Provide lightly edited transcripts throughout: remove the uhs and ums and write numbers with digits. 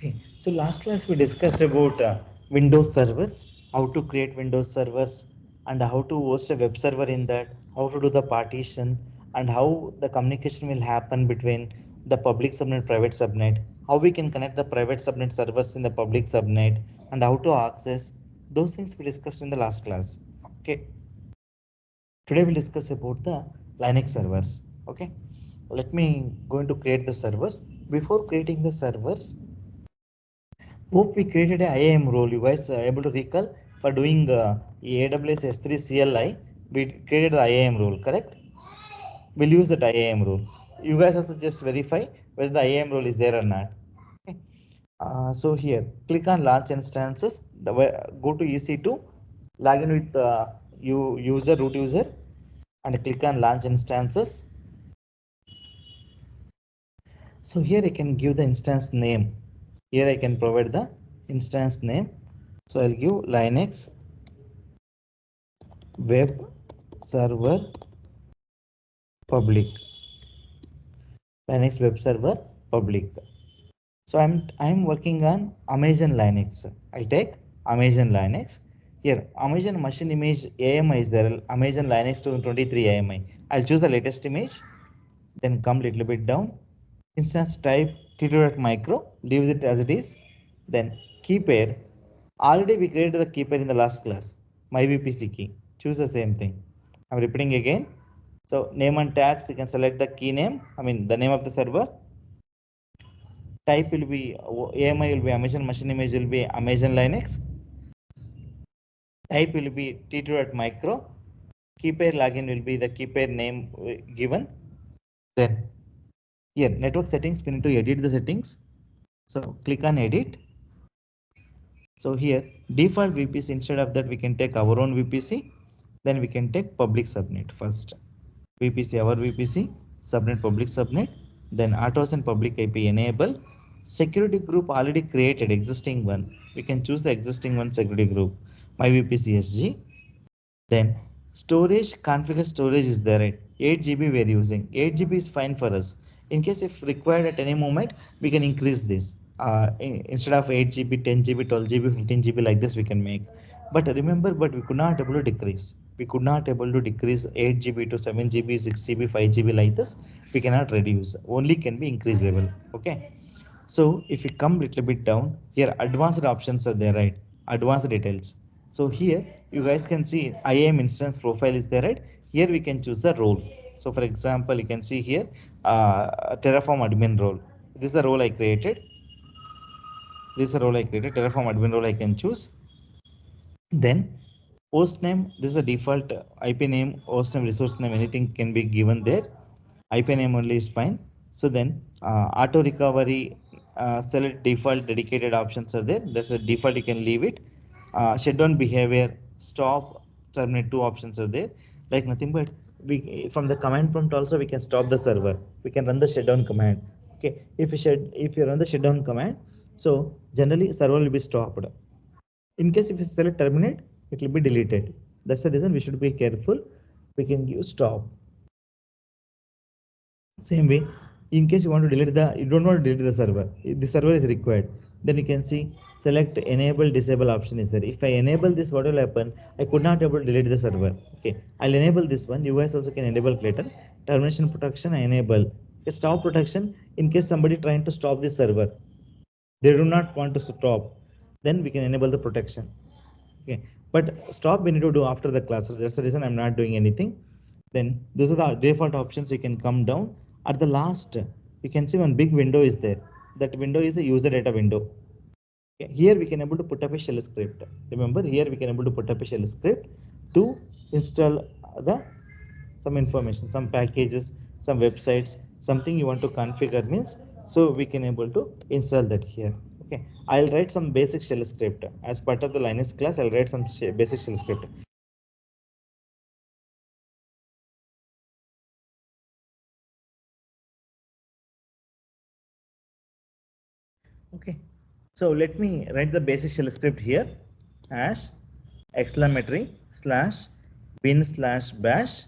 Okay, so last class we discussed about Windows servers, how to create Windows servers and how to host a web server in that, how to do the partition and how the communication will happen between the public subnet, private subnet, how we can connect the private subnet servers in the public subnet and how to access those things we discussed in the last class. Okay, today we'll discuss about the Linux servers. Okay, let me going to create the servers. Before creating the servers, hope we created a IAM role. You guys are able to recall for doing AWS S3 CLI, we created the IAM role, correct? We'll use that IAM role. You guys also just verify whether the IAM role is there or not. Okay. So here, click on launch instances. Go to EC2, log in with user, root user, and click on launch instances. So here I can give the instance name. Here I can provide the instance name. So I'll give Linux web server public. Linux web server public. So I'm working on Amazon Linux. I take Amazon Linux. Here Amazon machine image AMI is there. Amazon Linux 2023 AMI. I'll choose the latest image. Then come little bit down. Instance type t2.micro. Leave it as it is. Then key pair. Already we created the key pair in the last class. My VPC key. Choose the same thing. I'm repeating again. So name and tags, you can select the key name, I mean the name of the server. Type will be AMI will be Amazon machine image will be Amazon Linux. Type will be t2.micro. Key pair login will be the key pair name given. Then here network settings, we need to edit the settings. So click on edit. So here default VPC, instead of that we can take our own VPC. Then we can take public subnet first. VPC, our VPC, subnet, public subnet, then autos and public IP enable. Security group already created, existing one. We can choose the existing one security group, my VPC SG. Then storage, configure storage is there, right? 8 GB we are using. 8 GB is fine for us. In case if required at any moment, we can increase this. Instead of 8 GB, 10 GB, 12 GB, 15 GB like this we can make. But remember, but we could not able to decrease. We could not able to decrease 8 GB to 7 GB, 6 GB, 5 GB like this. We cannot reduce. Only can be increasable. Okay. So if you come little bit down here, advanced options are there, right? Advanced details. So here you guys can see IAM instance profile is there, right? Here we can choose the role. So for example, you can see here Terraform admin role. This is the role I created. This is the role I created. Terraform admin role I can choose. Then host name. This is a default IP name, host name, resource name. Anything can be given there. IP name only is fine. So then auto recovery, select default dedicated options are there. That's a default, you can leave it. Shutdown behavior, stop, terminate, two options are there. Like nothing but we from the command prompt also we can stop the server. We can run the shutdown command. Okay, if you run the shutdown command, so generally server will be stopped. In case if you select terminate, it will be deleted. That's the reason we should be careful. We can use stop. Same way, in case you want to delete you don't want to delete the server, if the server is required, then you can see select enable disable option is there. If I enable this, what will happen? I could not able to delete the server. Okay, I'll enable this one. You guys also can enable later. Termination protection I enable. Stop protection, in case somebody trying to stop this server, they do not want to stop, then we can enable the protection. Okay, but stop we need to do after the class. So that's the reason I'm not doing anything. Then those are the default options. You can come down at the last, you can see one big window is there. That window is a user data window. Okay, here we can able to put up a shell script. Remember, here we can able to put up a shell script to install the some information, some packages, some websites, something you want to configure means, so we can able to install that here. Okay, I'll write some basic shell script as part of the Linux class. I'll write some basic shell script. Okay, so let me write the basic shell script here as exclamatory slash bin slash bash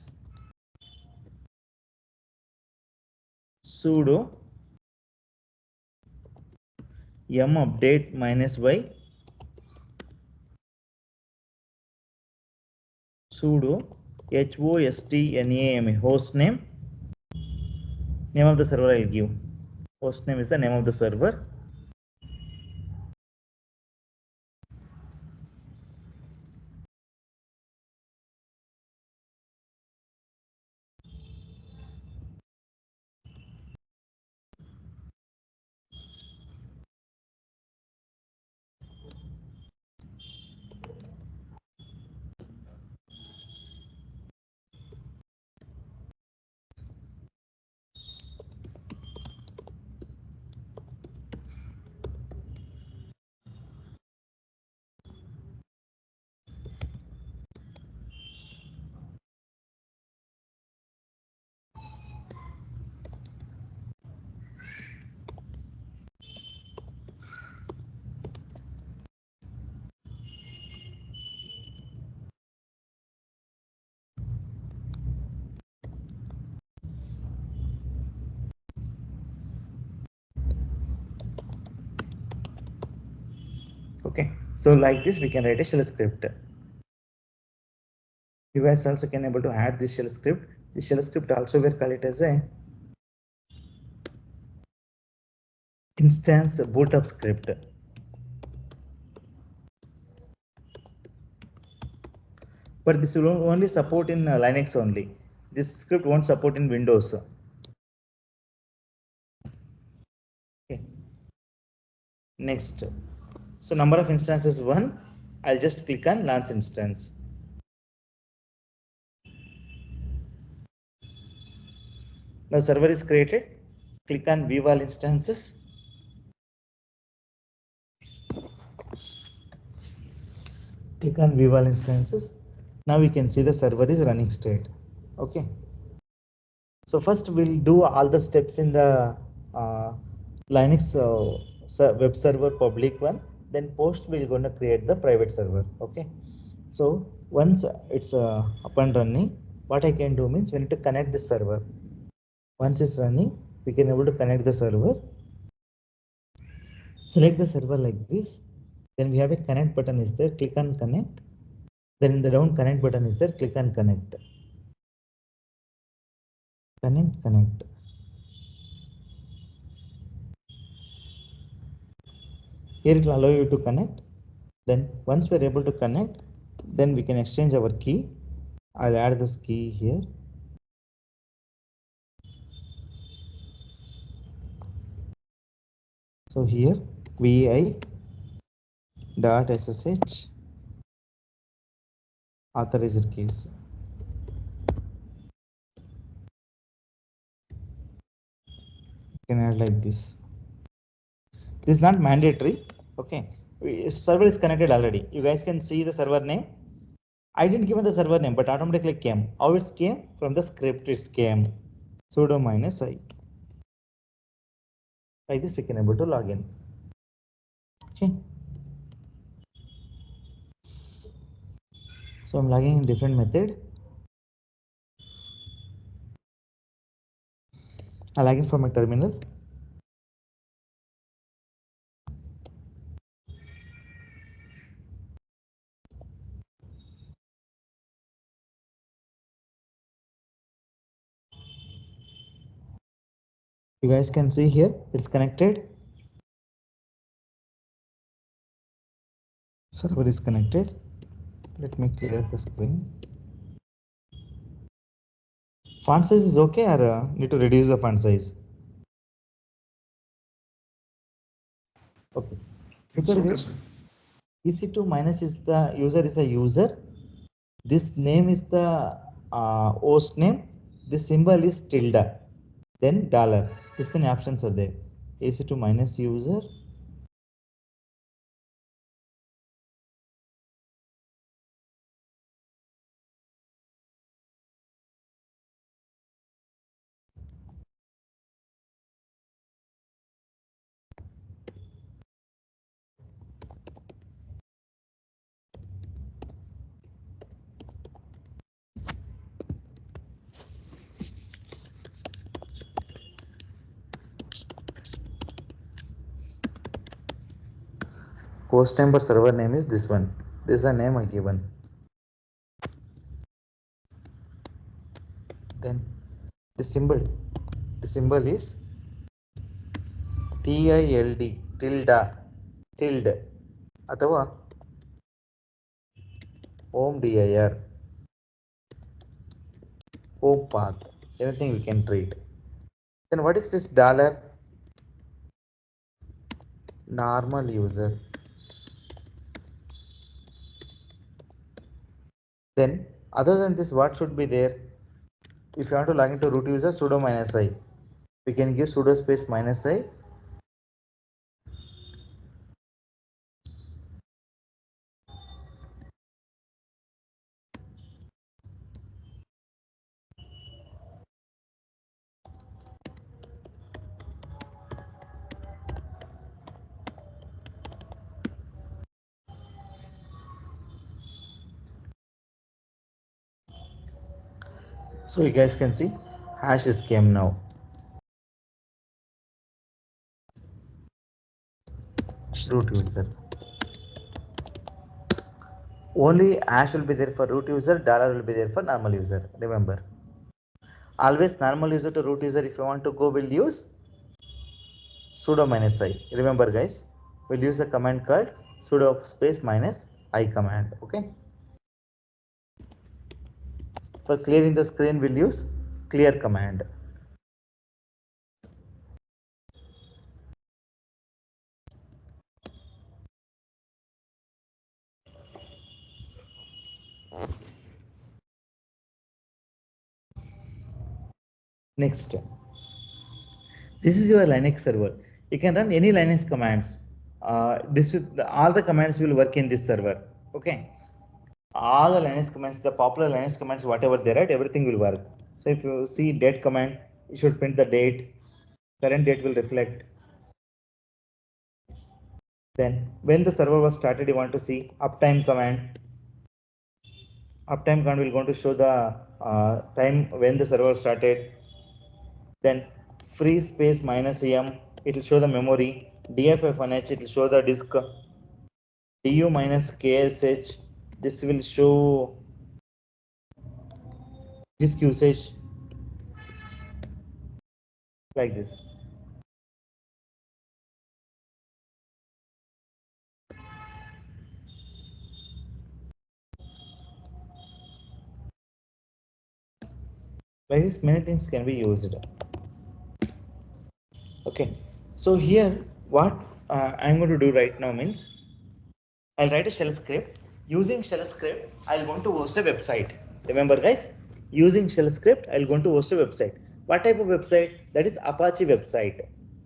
sudo yum update -y sudo hostname, host name of the server. I'll give host name is the name of the server. Okay, so like this we can write a shell script. You guys also can able to add this shell script. This shell script also we call it as a instance boot up script. But this will only support in Linux only. This script won't support in Windows. Okay. Next, so number of instances 1. I'll just click on launch instance. Now server is created. Click on view all instances. Click on view all instances. Now we can see the server is running state. Okay. So first we'll do all the steps in the Linux web server public one. Then post we're going to create the private server. Okay. So once it's up and running, what I can do means we need to connect the server. Once it's running, we can able to connect the server. Select the server like this. Then we have a connect button is there. Click on connect. Then in the down connect button is there. Click on connect. Connect. Here it will allow you to connect. Then once we are able to connect, then we can exchange our key. I'll add this key here. So here vi.ssh authorized keys. You can add like this. This is not mandatory. Okay, server is connected already. You guys can see the server name. I didn't give the server name, but automatically came. How it came? From the script it came. Sudo -i. Like this we can able to log in. Okay. So I'm logging in different method. I log in from my terminal. You guys can see here it's connected. Server is connected. Let me clear the screen. Font size is okay, or need to reduce the font size? Okay. It's okay, sir. EC2 minus is the user. This name is the host name. This symbol is tilde. Then dollar. This many options are there. EC2 minus user. Host name or server name is this one. This is a name I given. Then the symbol is TILD tilde ಅಥವಾ home dir home path, anything we can treat. Then what is this dollar? Normal user. Then other than this, what should be there? If you want to log into root user, sudo -i. We can give sudo space -i. So you guys can see hash is came now. Root user. Only hash will be there for root user, dollar will be there for normal user. Remember, always normal user to root user. If you want to go, will use sudo -i. Remember guys, we'll use a command called sudo space -i command. Okay. For clearing the screen, we'll use clear command. Next, this is your Linux server. You can run any Linux commands. All the commands will work in this server. Okay. All the Linux commands, the popular Linux commands, whatever they write, everything will work. So if you see date command, you should print the date. Current date will reflect. Then when the server was started, you want to see uptime command. Uptime command will going to show the time when the server started. Then free space -m, it will show the memory. dff1h, it will show the disk. du -ksh, this will show disk usage, like this. Like this, many things can be used. Okay, so here what I'm going to do right now means I'll write a shell script. Using shell script, I'll going to host a website. Remember guys, using shell script, I'll going to host a website. What type of website? That is Apache website.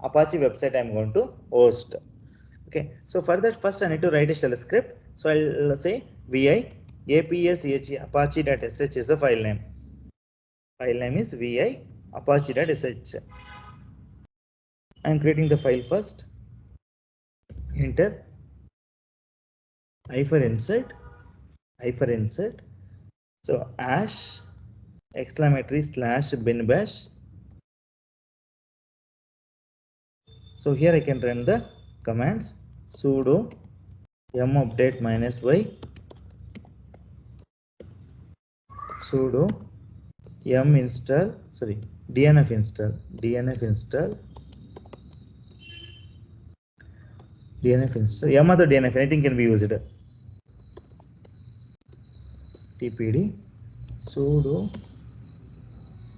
Apache website I'm going to host. Okay, so for that, first I need to write a shell script. So I'll say vi apsh apache.sh is the file name. File name is vi apache.sh. I'm creating the file first. Enter. I for insert. So ash exclamatory / bin bash. So here I can run the commands sudo yum update -y, sudo yum install, dnf install, yum or dnf, anything can be used. tpd sudo,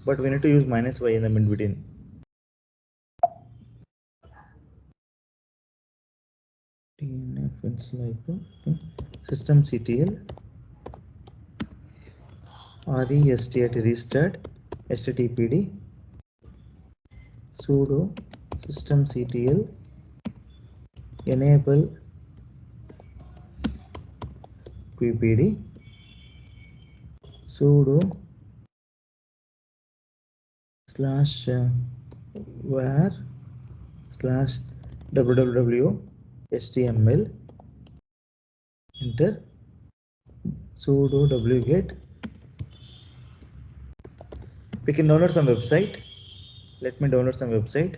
but we need to use -y in the mid between. dnf install systemctl rest@restart httpd sudo systemctl enable ppd sudo /var /www html. Enter. Sudo wget. We can download some website. Let me download some website.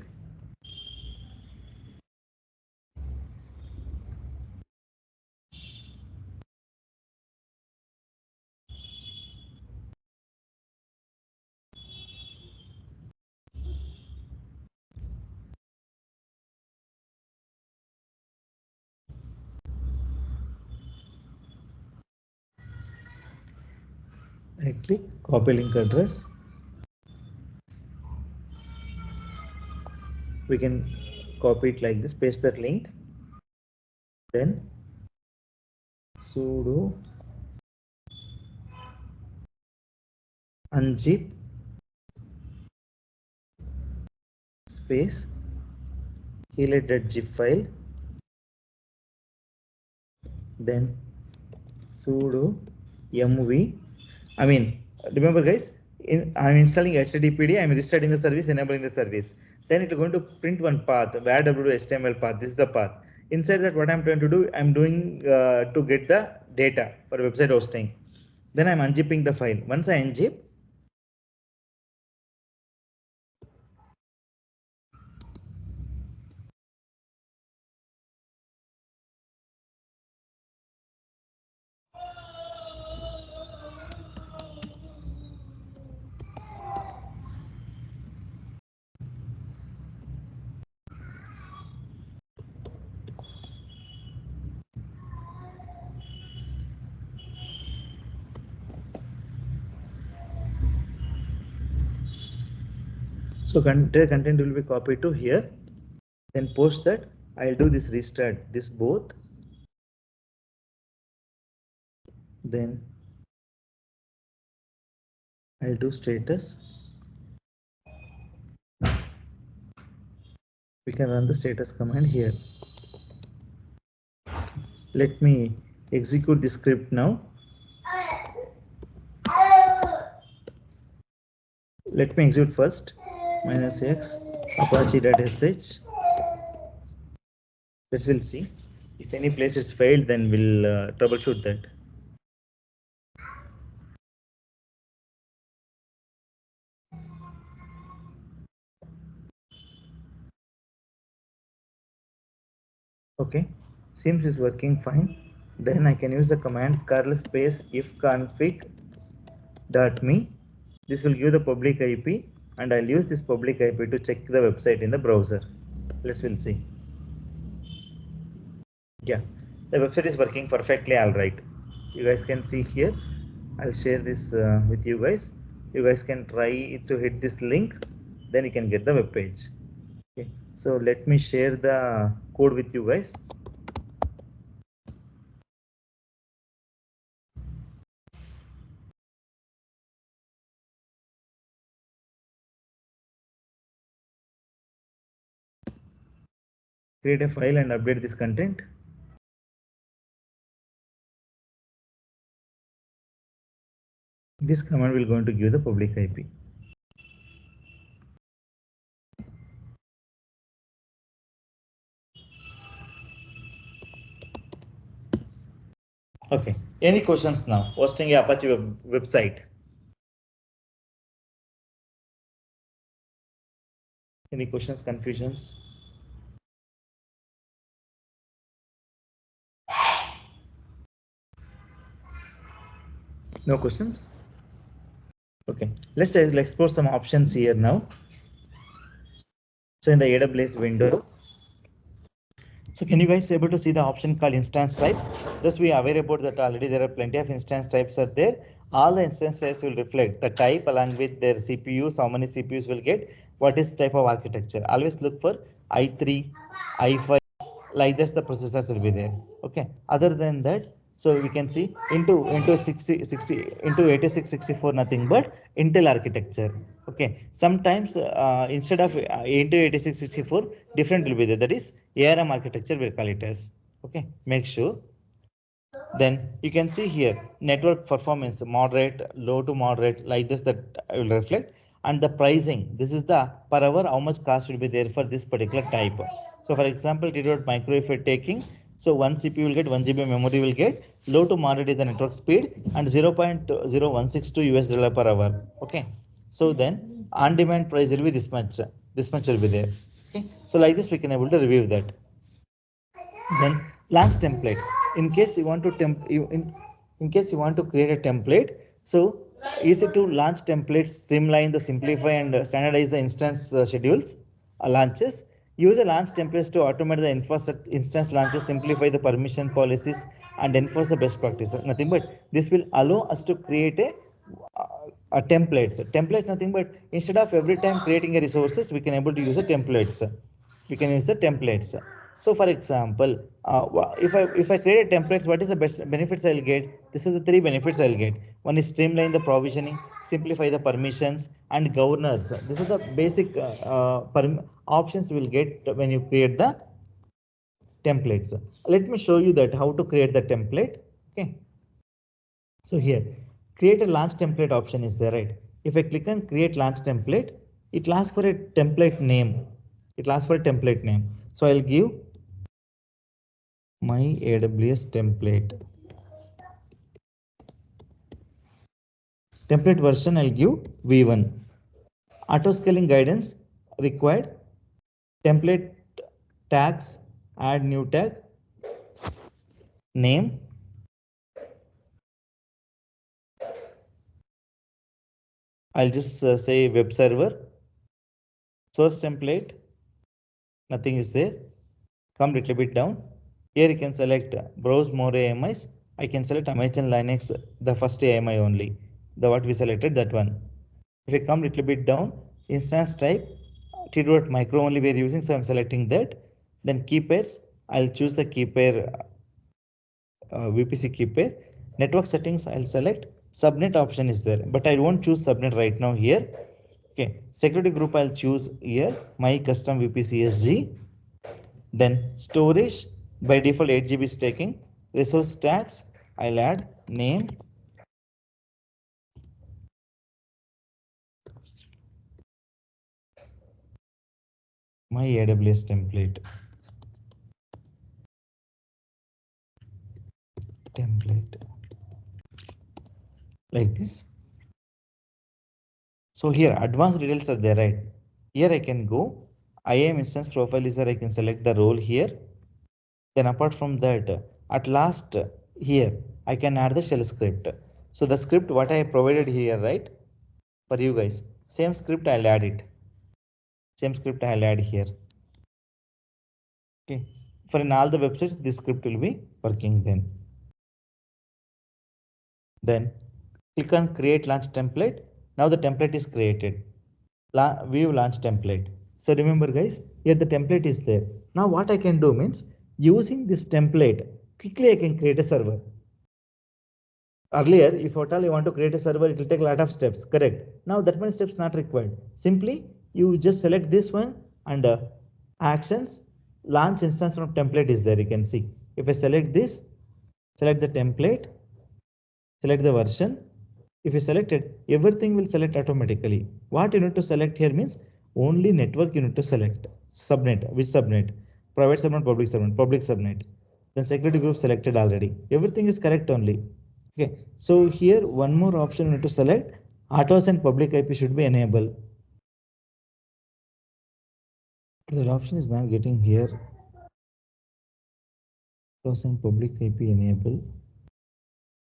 I click copy link address. We can copy it like this, paste that link, then sudo unzip space healer.zip file, then sudo mv. I mean, remember guys, I'm installing HTTPD, I'm registered in the service, enabling the service. Then it's going to print one path, where HTML path, this is the path. Inside that, what I'm trying to do, I'm doing to get the data for website hosting. Then I'm unzipping the file. Once I unzip, so their content will be copied to here. Then post that, I'll do this restart, this both. Then I'll do status. We can run the status command here. Let me execute the script now. Let me execute first. -x apache.sh. Let's will see. If any place is failed, then we'll troubleshoot that. Okay, seems is working fine. Then I can use the command curl space if config.me. This will give the public IP, and I'll use this public IP to check the website in the browser. Let's will see. Yeah, the website is working perfectly all right. You guys can see here. I'll share this with you guys. You guys can try to hit this link, then you can get the web page. Okay, so let me share the code with you guys. Create a file and update this content. This command will going to give the public IP. Okay, any questions now? Hosting a Apache website. Any questions, confusions? No questions? Okay, let's explore some options here now. So in the AWS window, so can you guys able to see the option called instance types? Thus we are aware about that already. There are plenty of instance types are there. All the instance types will reflect the type along with their CPUs, how many CPUs will get, what is type of architecture. Always look for i3, i5, like this the processors will be there. Okay, other than that, so we can see into 60 into 8664 nothing but Intel architecture. Okay, sometimes instead of into 8664 different will be there, that is ARM architecture will call it as. Okay, make sure. Then you can see here network performance moderate, low to moderate, like this that I will reflect. And the pricing, this is the per hour how much cost will be there for this particular type. So for example, T.micro if you're taking, so 1 CPU will get 1 GB memory will get, low to moderate is the network speed, and 0.0162 US dollar per hour. Okay, so then on demand price will be this much will be there. Okay, so like this we can able to review that. Then launch template. In case you want to in case you want to create a template, so easy to launch templates, streamline the simplify and standardize the instance schedules launches. Use a launch templates to automate the infrastructure instance launches, simplify the permission policies, and enforce the best practices. Nothing but this will allow us to create a templates. Templates nothing but instead of every time creating a resources, we can able to use the templates. We can use the templates. So for example, if I create a templates, what is the best benefits I'll get? This is the three benefits I'll get. One is streamline the provisioning, simplify the permissions, and governors. This is the basic options you will get when you create the templates. Let me show you that how to create the template. Okay. So here, create a launch template option is there, right? If I click on create launch template, it asks for a template name. It asks for a template name. So I'll give my AWS template. Template version I'll give V1. Auto scaling guidance required. Template tags, add new tag, name, I'll just say web server, source template, nothing is there. Come little bit down. Here you can select browse more AMIs. I can select Amazon Linux, the first AMI only, the what we selected, that one. If I come little bit down, instance type, T.micro only we are using, so I'm selecting that. Then key pairs, I'll choose the key pair, VPC key pair. Network settings, I'll select. Subnet option is there, but I won't choose subnet right now here. Okay, security group I'll choose here, my custom VPC SG. Then storage, by default 8 GB is taking. Resource tags, I'll add name, my AWS template. Like this. So here advanced details are there, right? Here I can go. IAM instance profile is there. I can select the role here. Then apart from that, at last here I can add the shell script. So the script what I provided here, right? For you guys, same script I'll add it. Same script I'll add here. Okay. For in all the websites, this script will be working then. Then click on create launch template. Now the template is created. View launch template. So remember guys, here the template is there. Now what I can do means using this template, quickly I can create a server. Earlier, if at all you want to create a server, it will take a lot of steps, correct? Now that many steps not required. Simply you just select this one and actions, launch instance from template is there, you can see. If I select this, select the template, select the version. If you select it, everything will select automatically. What you need to select here means only network you need to select. Subnet, which subnet? Private subnet, public subnet. Then security group selected already. Everything is correct only. Okay, so here one more option you need to select. Autos and public IP should be enabled. That option is now getting here. Autos and public IP enable.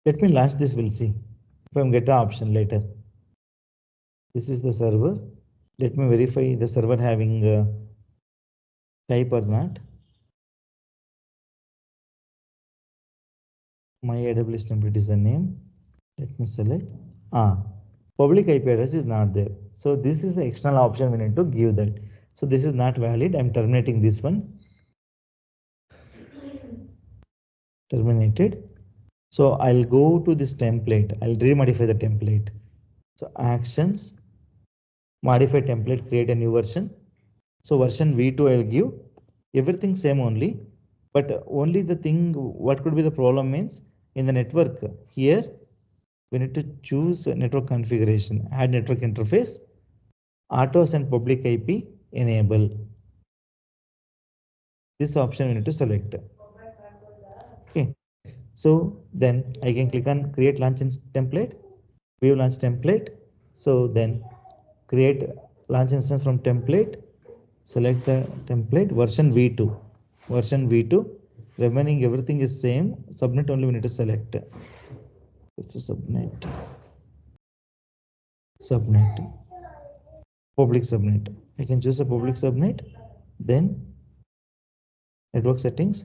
Let me launch this, we'll see if I get the option later. This is the server. Let me verify the server having type or not. My AWS template is the name. Let me select. Public IP address is not there. So this is the external option we need to give that. So this is not valid. I'm terminating this one. Terminated. So I'll go to this template. I'll remodify the template. So actions, modify template, create a new version. So version V2 I'll give. Everything same only. But only the thing, what could be the problem means in the network here, we need to choose network configuration, add network interface, autos and public IP enable. This option we need to select. Okay, so then I can click on create launch template, view launch template. So then create launch instance from template, select the template, version V2, remaining everything is same. Subnet only we need to select. It's a subnet, public subnet. I can choose a public subnet. Then network settings,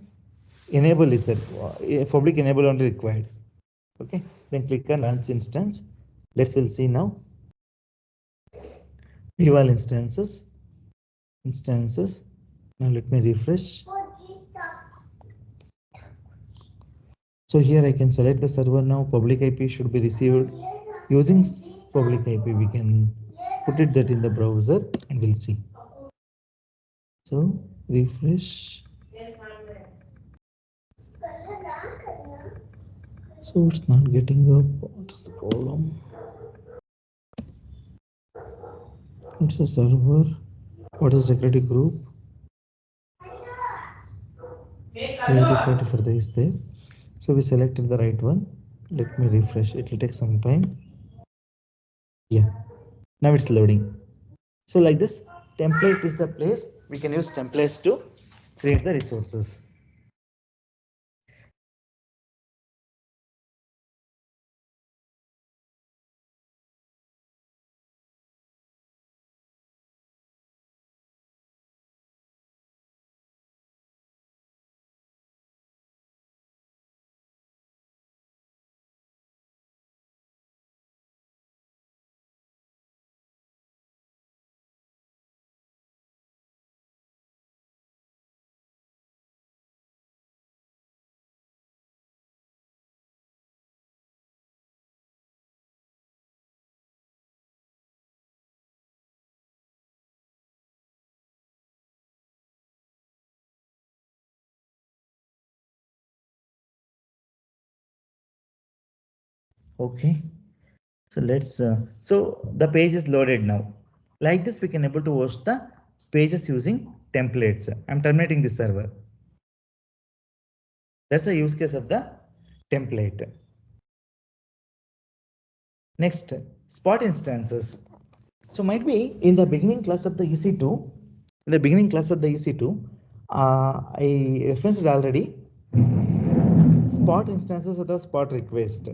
enable is there, public enable only required. Okay, then click on launch instance. We'll see now. eval instances. Now let me refresh. So here I can select the server now. Public IP should be received using public IP. We can put it that in the browser and we'll see. So refresh. So it's not getting up. What's the problem? It's a server. What is security group? 380 for this there. So we selected the right one. Let me refresh. It will take some time. Yeah, now it's loading. So like this, template is the place we can use templates to create the resources. Okay, so let's so the page is loaded now. Like this we can able to host the pages using templates. I'm terminating this server. That's the use case of the template. Next, spot instances. So might be in the beginning class of the EC2, I referenced already spot instances of the spot request.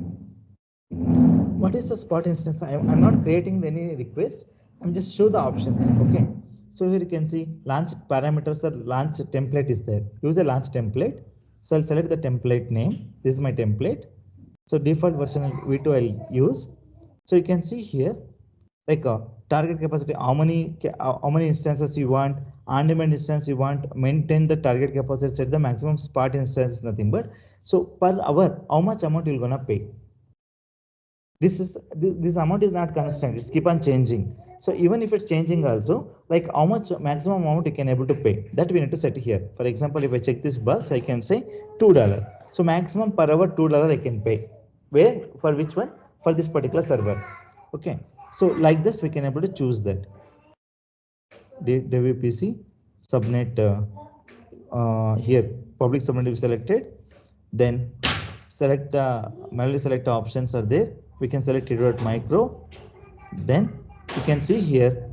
What is the spot instance? I'm not creating any request. I'm just show the options. Okay. So here you can see launch parameters or launch template is there. Use a launch template. So I'll select the template name. This is my template. So default version V2 I'll use. So you can see here like target capacity, how many instances you want, on-demand instance you want, maintain the target capacity, set the maximum spot instance is nothing but. So per hour, how much amount you're gonna pay. This amount is not constant, it's keep on changing. So even if it's changing also, like how much maximum amount you can able to pay, that we need to set here. For example, if I check this box, I can say $2. So maximum per hour $2 I can pay. Where? For which one? For this particular server. Okay. So like this we can able to choose that. WPC subnet here public subnet is selected. Then select the manually select options are there. We can select micro. Then you can see here.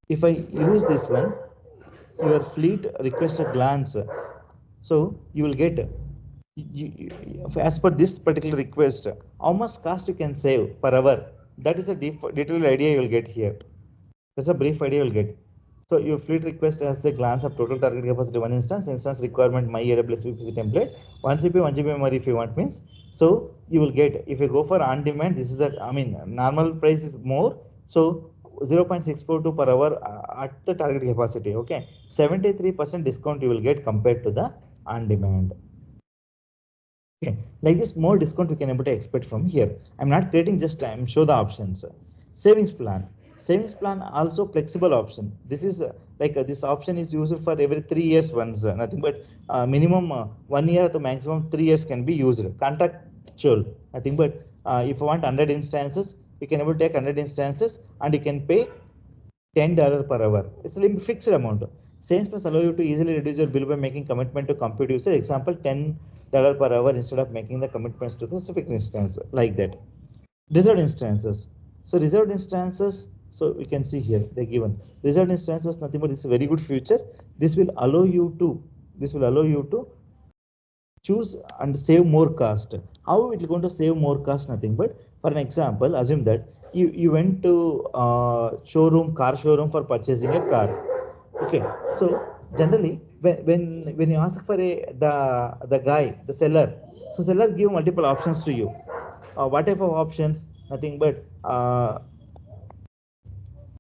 If I use this one, your fleet request a glance. So you will get as per this particular request, how much cost you can save per hour. That is a detailed idea you will get here. That's a brief idea you'll get. So your fleet request has the glance of total target capacity one instance requirement my AWS VPC template, 1 CP, 1 GB memory if you want means. So you will get, if you go for on demand, this is the, normal price is more. So 0.642 per hour at the target capacity. Okay. 73% discount you will get compared to the on demand. Okay. Like this, more discount we can able to expect from here. I'm not creating, just I'm show the options. Savings plan. Savings plan also flexible option. This is this option is used for every 3 years once. Nothing but minimum 1 year to maximum 3 years can be used. Contractual. Nothing but if you want 100 instances, you can able to take 100 instances and you can pay $10 per hour. It's a fixed amount. Savings plans allow you to easily reduce your bill by making commitment to compute usage. Example, $10 per hour instead of making the commitments to the specific instance like that. Reserved instances. So reserved instances. So we can see here they're given reserved instances. Nothing but this is a very good feature. This will allow you to choose and save more cost. How it is going to save more cost? Nothing but, for an example, assume that you went to car showroom for purchasing a car. Okay, so generally when you ask for the seller, so seller give multiple options to you. What type of options? Nothing but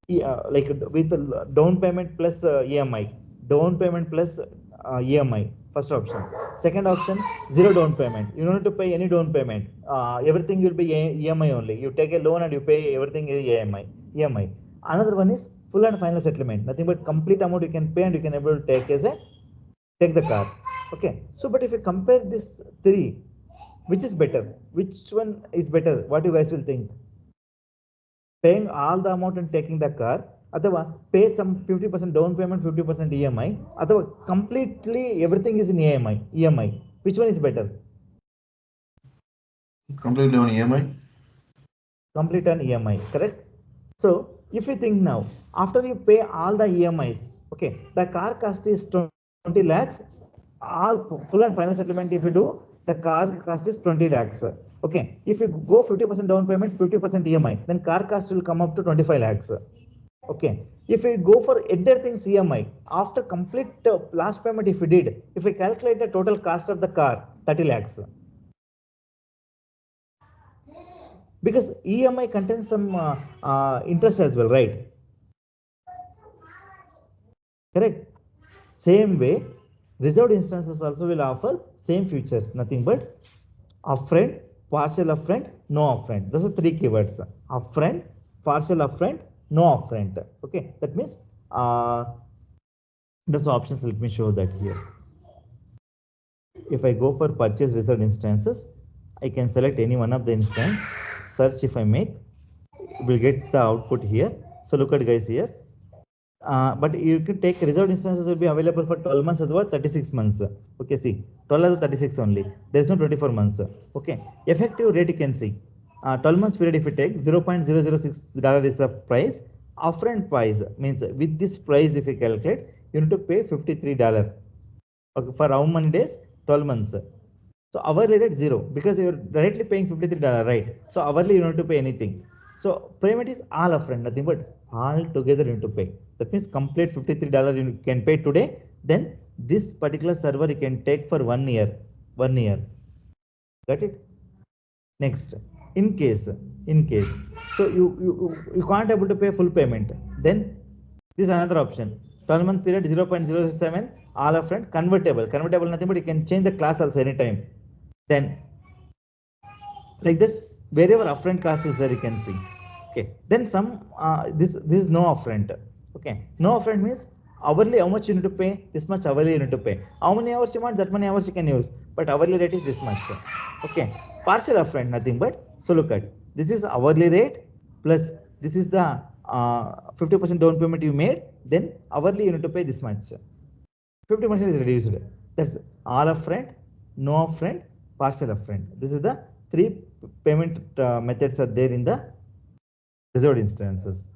like with down payment plus EMI, down payment plus EMI. First option. Second option, zero down payment. You don't need to pay any down payment. Everything will be EMI only. You take a loan and you pay everything is EMI. EMI. Another one is full and final settlement. Nothing but complete amount you can pay and you can able to take as a take the car. Okay. So, but if you compare this three, which is better? Which one is better? What you guys will think? Paying all the amount and taking the car, ಅಥವಾ pay some 50% down payment, 50% EMI, ಅಥವಾ completely everything is in EMI. Which one is better? Completely on EMI. Complete on EMI, correct? So if you think now, after you pay all the EMIs, okay, the car cost is 20 lakhs, all full and final settlement if you do, the car cost is 20 lakhs. Okay, if you go 50% down payment, 50% EMI, then car cost will come up to 25 lakhs. Okay, if we go for entire things EMI, after complete last payment if we did, if we calculate the total cost of the car, 30 lakhs. Because EMI contains some interest as well, right? Correct. Same way, reserved instances also will offer same features, nothing but upfront, partial upfront, no upfront. Those are three keywords: upfront, partial upfront, no upfront. Okay, that means those options. Let me show that here. If I go for purchase reserved instances, I can select any one of the instance, search if I make, will get the output here. So look at guys here. But you can take reserved instances will be available for 12 months or 36 months. Okay, see 12 or 36 only. There is no 24 months. Okay, effective rate you can see. 12 months period if you take $0.006 is the price. Upfront price means with this price if you calculate, you need to pay $53. Okay, for how many days? 12 months. So hourly rate 0 because you're directly paying $53, right? So hourly you don't have to pay anything. So payment is all upfront, nothing but all together you need to pay. That means complete $53 you can pay today. Then this particular server you can take for 1 year. 1 year. Got it? Next, in case, so you can't able to pay full payment. Then this is another option. 12-month period 0.067 all upfront, convertible. Convertible nothing but you can change the class also anytime. Then like this, wherever upfront cost is there you can see. Okay, then some this is no upfront. Okay, no upfront means hourly how much you need to pay, this much hourly you need to pay. How many hours you want, that many hours you can use, but hourly rate is this much. Okay, partial upfront nothing but, so look at, this is hourly rate plus this is the 50% down payment you made, then hourly you need to pay this much. 50% is reduced. That's all upfront, no upfront, partial upfront. This is the three payment methods are there in the reserved instances.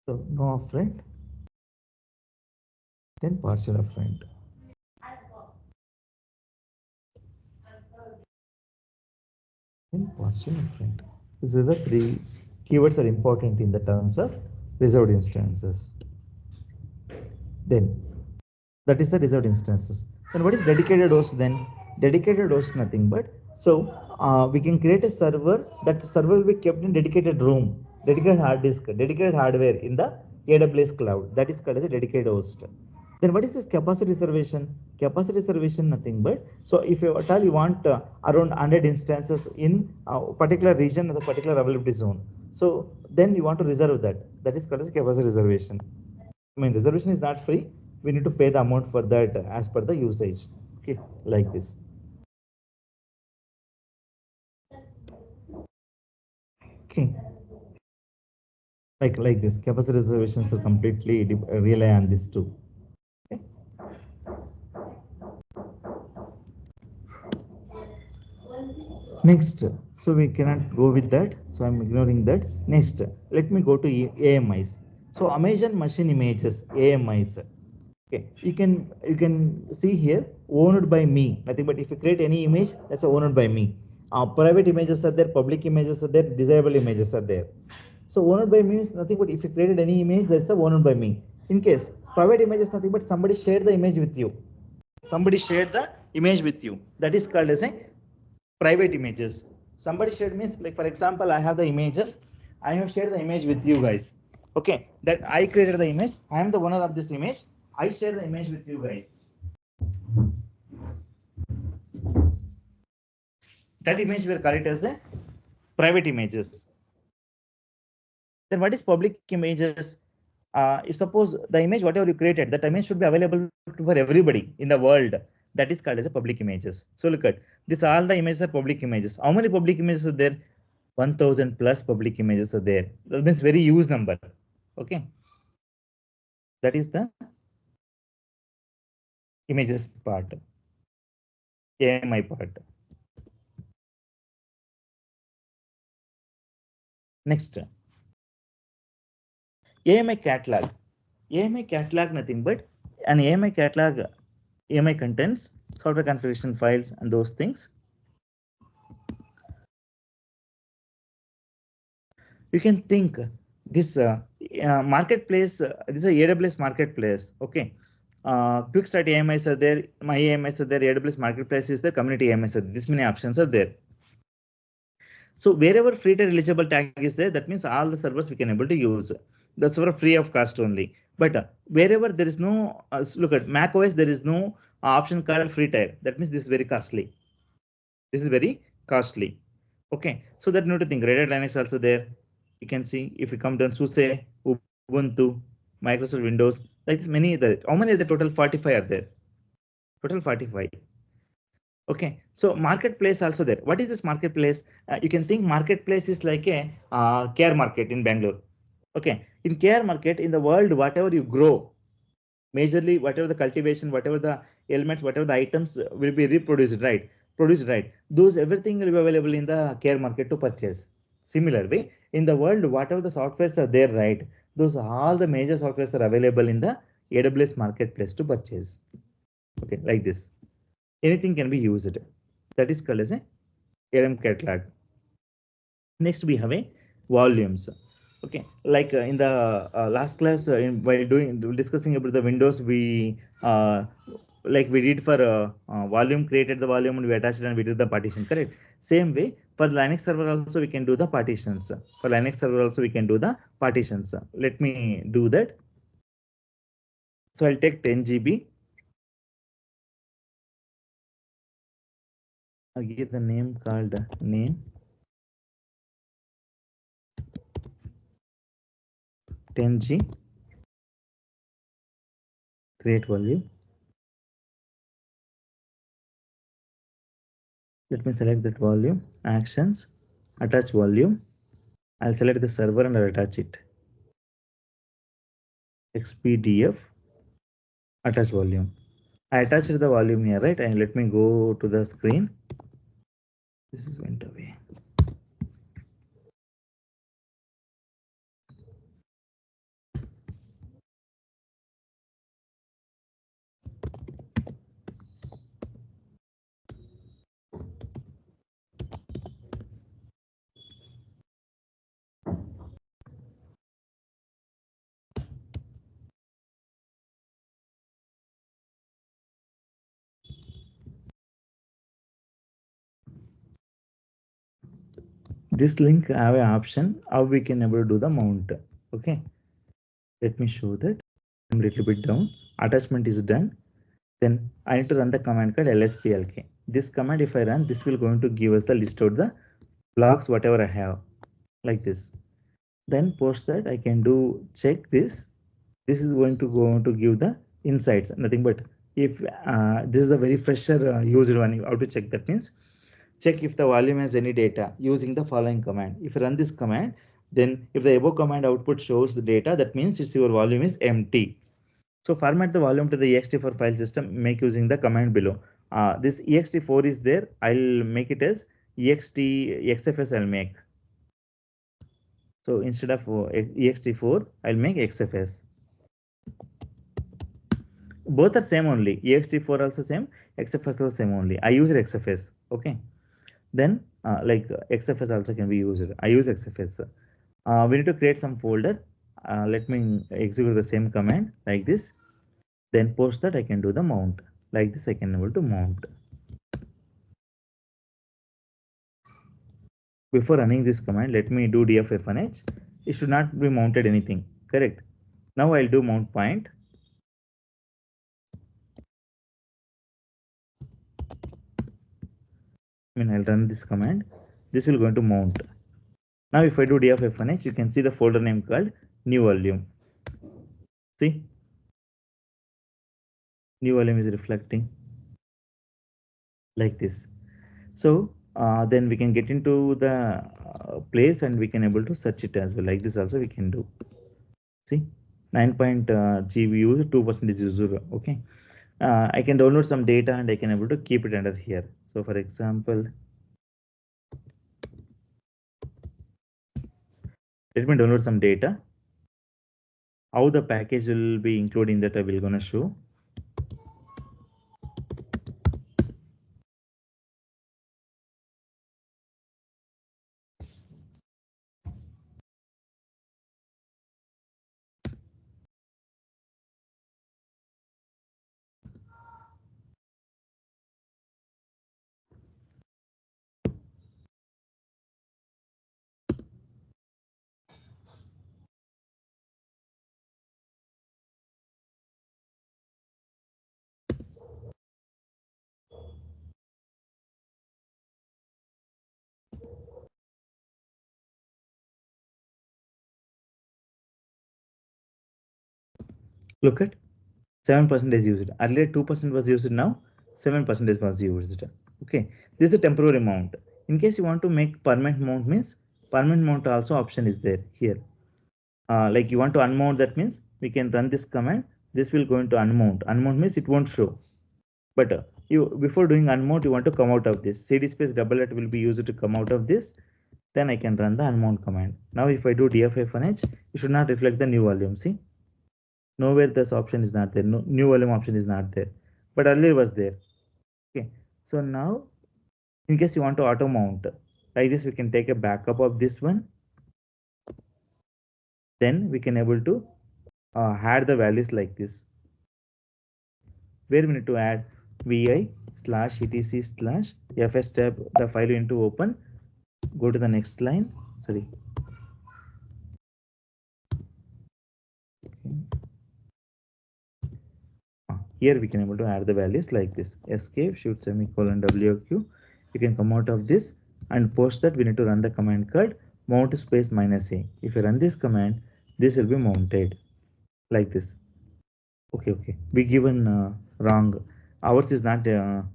So no upfront, then partial upfront. Then partial upfront. These are the three keywords are important in the terms of reserved instances. Then that is the reserved instances. Then what is dedicated host then? Dedicated host nothing but, so we can create a server, that server will be kept in dedicated room, dedicated hard disk, dedicated hardware in the AWS cloud. That is called as a dedicated host. Then what is this capacity reservation? Capacity reservation nothing but, so if you at all you want around 100 instances in a particular region or the particular availability zone, so then you want to reserve that. That is called as capacity reservation. I mean, reservation is not free. We need to pay the amount for that as per the usage. Okay, like this. Okay, like this. Capacity reservations are completely rely on this too. Okay. Next, so we cannot go with that. So I'm ignoring that. Next, let me go to AMIs. So Amazon Machine Images, AMIs. Okay, you can see here owned by me, nothing but if you create any image, that's owned by me. Private images are there, public images are there, desirable images are there. So owned by me means nothing but if you created any image, that's owned by me. In case private image is nothing but somebody shared the image with you. Somebody shared the image with you. That is called as a private images. Somebody shared me, like for example, I have the images. I have shared the image with you guys. Okay, that I created the image. I am the owner of this image. I share the image with you guys. That image we call it as a private images. Then what is public images? Suppose the image whatever you created, that image should be available for everybody in the world. That is called as a public images. So look at this, all the images are public images. How many public images are there? 1000 plus public images are there. That means very huge number. Okay, that is the images part, AMI part. Next, AMI catalog. AMI catalog nothing but an AMI catalog. AMI contains software configuration files and those things. You can think this marketplace, this is a AWS marketplace. Okay, quick start AMIs are there, my AMIs are there, AWS marketplace is the community AMIs are there. This many options are there. So wherever free tier eligible tag is there, that means all the servers we can able to use. That's for free of cost only. But wherever there is no, look at Mac OS, there is no option called free tier. That means this is very costly. This is very costly. Okay, so that note to think. Red Hat Linux also there. You can see if you come down SUSE, Ubuntu, Microsoft Windows, like this many. How many are the total? 45 are there. Total 45. Okay, so marketplace also there. What is this marketplace? You can think marketplace is like a care market in Bangalore. Okay, in care market in the world, whatever you grow, majorly whatever the cultivation, whatever the elements, whatever the items will be reproduced, right? Produced, right? Those everything will be available in the care market to purchase. Similar way, in the world, whatever the softwares are there, right? Those all the major softwares are available in the AWS marketplace to purchase. Okay, like this. Anything can be used. That is called as a ARM catalog. Next, we have a volumes. Okay, like in the last class, while discussing about the Windows, we like we did for volume, created the volume and we attached it and we did the partition. Correct. Same way for Linux server also we can do the partitions. For Linux server also we can do the partitions. Let me do that. So I'll take 10 GB. I'll give the name called name 10G. Create volume. Let me select that volume, actions, attach volume. I'll select the server and I'll attach it. XPDF, attach volume. I attached the volume here, right? And let me go to the screen. This is went away. This link have an option how we can able to do the mount. Okay, let me show that. I'm a little bit down. Attachment is done. Then I need to run the command called lsplk. This command, if I run, this will going to give us the list out the blocks whatever I have, like this. Then post that I can do check this. This is going to give the insights. Nothing but if this is a very fresher used one, how to check that means check if the volume has any data using the following command. If you run this command, then if the above command output shows the data, that means it's your volume is empty. So format the volume to the ext4 file system, make using the command below. This ext4 is there. I'll make it as xfs I'll make. So instead of ext4, I'll make xfs. Both are same only. ext4 also same, xfs also same only. I use xfs. Okay. Then like xfs also can be used. I use xfs. We need to create some folder. Let me execute the same command like this. Then post that I can do the mount. Like this I can able to mount. Before running this command, let me do df f1h. It should not be mounted anything, correct? Now I'll do mount point. I'll run this command. This will going to mount. Now if I do df f1h, you can see the folder name called new volume. See, new volume is reflecting like this. So then we can get into the place and we can able to search it as well. Like this also we can do. See, 9 GB user, 2% is user. Okay. I can download some data and I can able to keep it under here. So for example, let me download some data. How the package will be included in that I will gonna show. Look at 7% is used. Earlier 2% was used, now 7% was used. Okay, this is a temporary mount. In case you want to make permanent mount, means permanent mount also option is there here. Like you want to unmount, that means we can run this command. This will go into unmount. Unmount means it won't show. But you before doing unmount, you want to come out of this. CD space double at will be used to come out of this. Then I can run the unmount command. Now if I do df1h, it should not reflect the new volume. See, nowhere this option is not there. No new volume option is not there, but earlier was there. Okay, so now in case you want to auto mount like this, we can take a backup of this one. Then we can able to add the values like this, where we need to add vi/etc/fs tab, the file you need to open. Go to the next line. Sorry. Here we can able to add the values like this. Escape, shoot semicolon WQ. You can come out of this and post that we need to run the command called mount space -a. If you run this command, this will be mounted like this. Okay. We given wrong. Ours is not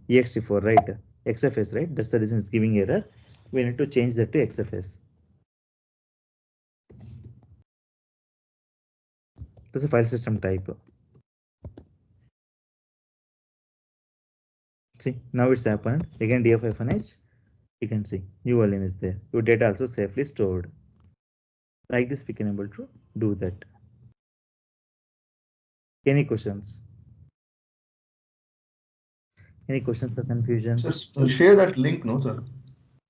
ext4, right? XFS, right? That's the reason it's giving error. We need to change that to XFS. That's a file system type. See, now it's happened. Again df1h, you can see new volume is there. Your data also safely stored. Like this we can able to do that. Any questions? Any questions or confusions? Just share that link, no, sir?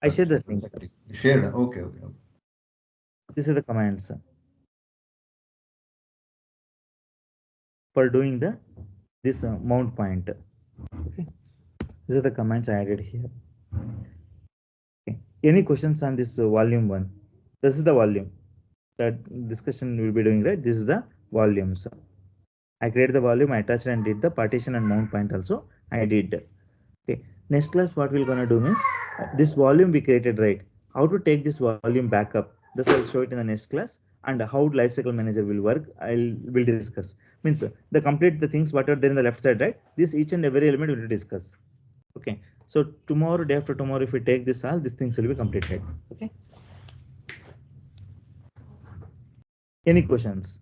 I shared that link. Share that. Okay. These are the commands for doing this mount point. Okay. These are the commands I added here. Okay. Any questions on this volume one? This is the volume that discussion we'll be doing, right? This is the volumes. I created the volume, I attached and did the partition and mount point also. I did. Okay. Next class, what we're gonna do is this volume we created, right? How to take this volume back up? This I'll show it in the next class, and how lifecycle manager will work. Will discuss. Means the complete the things what are there in the left side, right? This each and every element we will discuss. Okay. So tomorrow, day after tomorrow, if we take this all, these things will be completed. Okay. Any questions?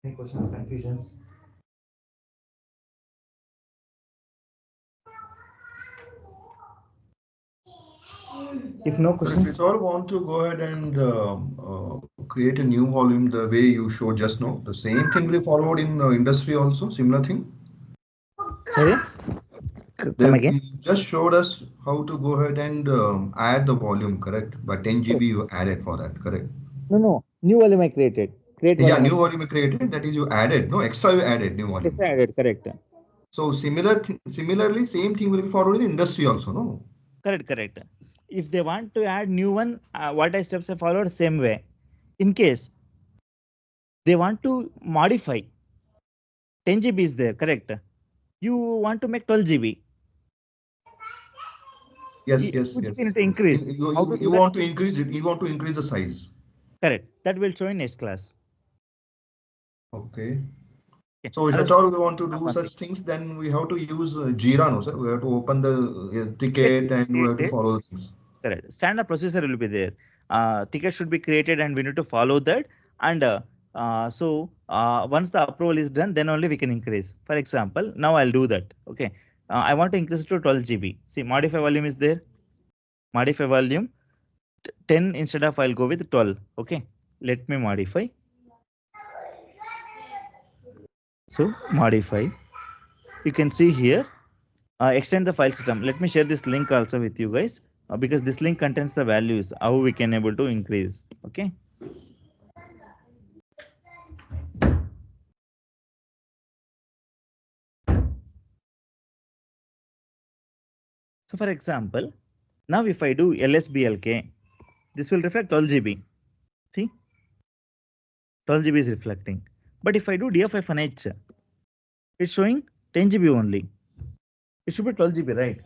Any questions, confusions? If no questions, if you all want to go ahead and create a new volume the way you showed just now, the same thing will be followed in industry also, similar thing. Sorry, come again. You just showed us how to go ahead and add the volume, correct? But 10 GB you added for that, correct? No, new volume I created. New volume you created, that is you added, no, extra you added new volume. Extra added, correct. So similarly, same thing will be forwarded in industry also, no? Correct. If they want to add new one, what I steps I followed same way. In case they want to modify 10 GB is there, correct? You want to make 12 GB. Yes, 2 yes, GB yes, you need to yes. increase. How to You do that? want to increase it. You want to increase the size. Correct. That will show in next class. Okay. Okay. So if Otherwise, at all we want to do one thing. such things, then we have to use Jira, no, sir. We have to open the Ticket should ticket be and we have to created. follow the things. Correct. Standard procedure will be there. Ticket should be created and we need to follow that. And once the approval is done, then only we can increase. For example, now I'll do that. Okay. I want to increase it to 12 GB. See, modify volume is there. Modify volume 10 instead of I'll go with 12. Okay. Let me modify. So modify. You can see here. Extend the file system. Let me share this link also with you guys because this link contains the values how we can able to increase. Okay. So for example, now if I do LSBLK, this will reflect 12 GB. See, 12 GB is reflecting. But if I do DF-H, it's showing 10 GB only. It should be 12 GB, right?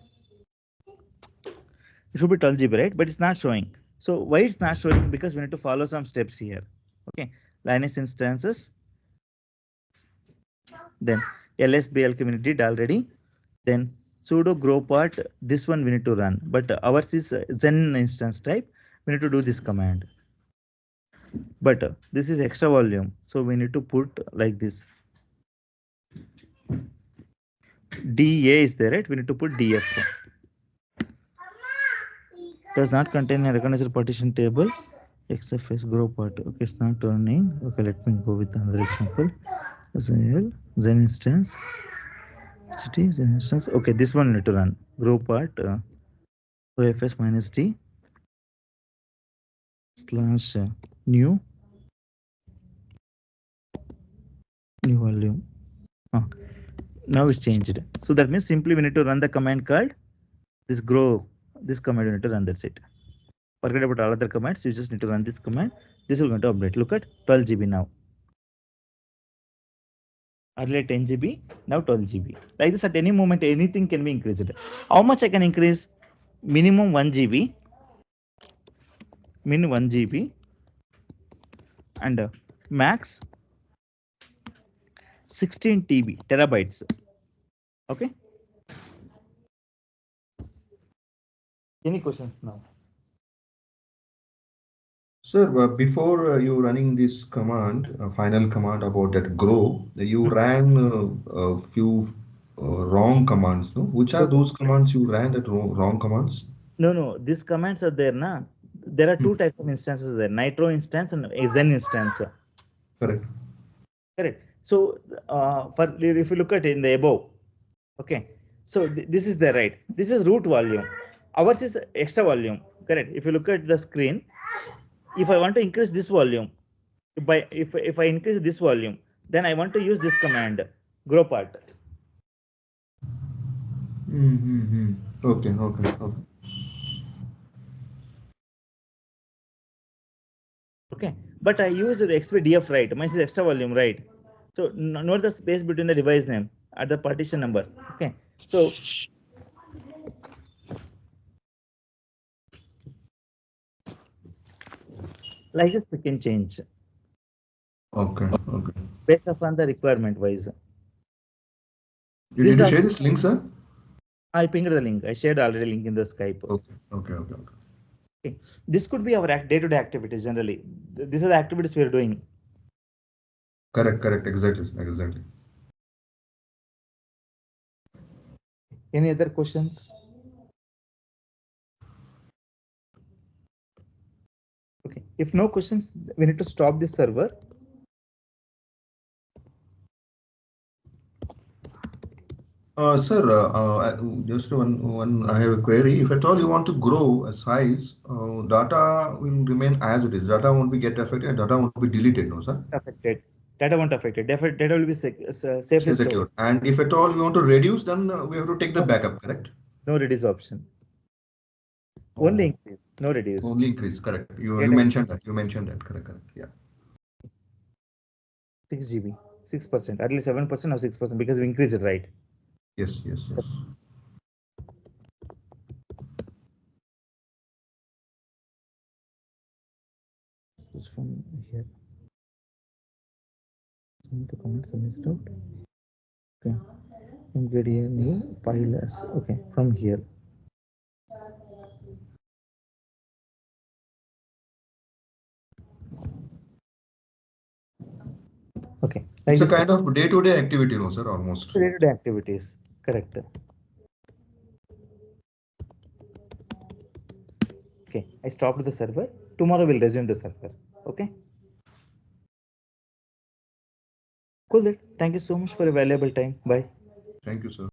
It should be 12 GB, right? But it's not showing. So why it's not showing? Because we need to follow some steps here. Okay, Linux instances. Then LSBLK we did already. Then sudo grow part. This one we need to run. But ours is Zen instance type. We need to do this command. But this is extra volume, so we need to put like this. DA is there, right? We need to put DF. Does not contain a recognized partition table. XFS grow part. Okay, it's not turning. Okay, let me go with another example. Zen instance. Zen instance. Okay, this one need to run. Grow part. OFS minus D slash new volume. Now it's changed. So that means simply we need to run the command called this grow. This command you need to run. That's it. Forget about all other commands. You just need to run this command. This will going to update. Look at 12 GB now. Earlier 10 GB, now 12 GB. Like this, at any moment, anything can be increased. How much I can increase? Minimum 1 GB, min 1 GB, and max 16 TB terabytes. Okay. Any questions now? Sir, before you running this command, final command about that grow, you ran a few wrong commands, no? Which are those commands you ran that wrong commands? No. These commands are there, na? There are two types of instances there: Nitro instance and Zen instance. Correct. Correct. So, for if you look at in the above, okay. So this is the right. This is root volume. Ours is extra volume. Correct. If you look at the screen, if I want to increase this volume, if I increase this volume, then I want to use this command, grow part. Okay. Okay. But I use the XPDF, right? Mine is extra volume, right? So note the space between the device name at the partition number. Okay. So like this we can change. Okay. Based upon the requirement wise. Did you share this link, sir? I pinged the link. I shared already link in the Skype. Okay. This could be our day-to-day activities generally. These are the activities we are doing. Correct. Exactly. Any other questions? Okay. If no questions, we need to stop this server. Sir, just one. I have a query. If at all you want to grow a size, data will remain as it is. Data won't be get affected. Data won't be deleted, no, sir? Affected. Data won't affect it. Data will be safely stored. Secure. And if at all we want to reduce, then we have to take the backup, correct? No reduce option. Only increase, no reduce. Only increase, correct. You mentioned that. You mentioned that, correct. Yeah. 6 GB, 6%, at least 7% or 6% because we increase it, right? Yes. This from here. The comments are missed out. Okay. Embed here new file as okay from here. Okay. It's a kind of day-to-day activity, no, sir, almost. Day-to-day activities, correct. Okay, I stopped the server. Tomorrow we'll resume the server. Okay. Cool. Thank you so much for your valuable time. Bye. Thank you, sir.